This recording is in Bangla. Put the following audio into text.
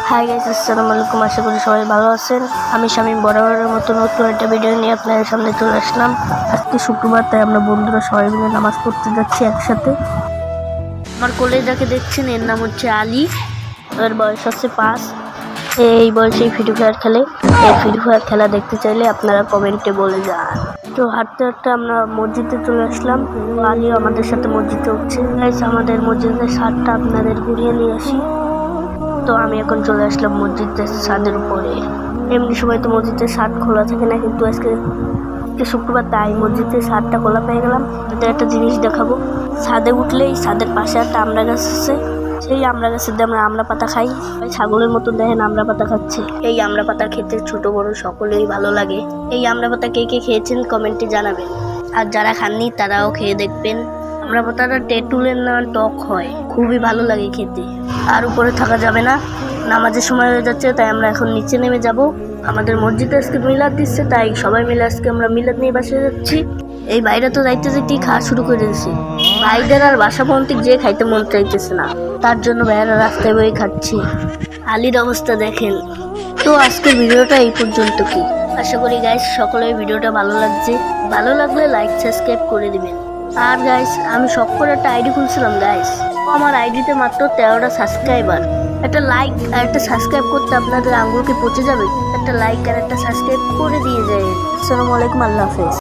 হাই গাইস, আসসালামু আলাইকুম। আশা করি সবাই ভালো আছেন। আমি শামীম বরাবরের মতো নতুন একটা ভিডিও নিয়ে আপনাদের সামনে চলে আসলাম। আজকে শুক্রবার, তাই আমরা বন্ধুরা সবাই মিলে নামাজ পড়তে যাচ্ছি একসাথে। আমার কোলে যাকে দেখছেন এর নাম হচ্ছে আলী। ওর বয়স হচ্ছে 5। এই বয়সেই ফ্রি ফায়ার খেলে। এই ফ্রি ফায়ার খেলা দেখতে চাইলে আপনারা কমেন্টে বলে যান। তো হাঁটতে হাঁটতে আমরা মসজিদে চলে আসলাম। আলীও আমাদের সাথে মসজিদে উঠছে। আমাদের মসজিদের ছাদটা আপনাদের ঘুরিয়ে নিয়ে আসি। তো আমি এখন চলে আসলাম মসজিদের ছাদের উপরে। এমনি সময় তো মসজিদের ছাদ খোলা থাকে না, কিন্তু আজকে শুক্রবার, তাই মসজিদের ছাদটা খোলা পেয়ে গেলাম। তাদের একটা জিনিস দেখাবো। ছাদে উঠলেই ছাদের পাশে একটা আমড়া গাছ আছে। সেই আমড়া গাছের দিয়ে আমরা আমড়া পাতা খাই। ছাগলের মতো দেখেন আমড়া পাতা খাচ্ছে। এই আমড়া পাতা খেতে ছোট বড় সকলেই ভালো লাগে। এই আমড়া পাতা কে কে খেয়েছেন কমেন্টে জানাবেন, আর যারা খাননি তারাও খেয়ে দেখবেন। আমড়া পাতাটা তেঁতুলের না টক হয়, খুবই ভালো লাগে খেতে। আর উপরে থাকা যাবে না, নামাজের সময় হয়ে যাচ্ছে, তাই আমরা এখন নিচে নেমে যাব। আমাদের মসজিদে আজকে মিলাদ দিচ্ছে, তাই সবাই মিলে আজকে আমরা মিলাদ নিয়ে বাসায় যাচ্ছি। এই বাইরে তো যাইতে যেতেই খাওয়া শুরু করে দিয়েছে। ভাইদের আর বাসাপন্থী যে খাইতে মন চাইতেছে না, তার জন্য ভাইয়েরা রাস্তায় বই খাচ্ছি। আলীর অবস্থা দেখেন। তো আজকের ভিডিওটা এই পর্যন্ত। কি আশা করি গাইস সকলের ভিডিওটা ভালো লাগছে। ভালো লাগলে লাইক সাবস্ক্রাইব করে দিবেন। আর গাইস, আমি শখ করে একটা আইডি খুলছিলাম গাইস। আমার আইডিতে মাত্র 13টা সাবস্ক্রাইবার। একটা লাইক আর একটা সাবস্ক্রাইব করতে আপনাদের আঙ্গুলকে পচে যাবে। একটা লাইক আর একটা সাবস্ক্রাইব করে দিয়ে যায়। আসসালামু আলাইকুম, আল্লাহ হাফেজ।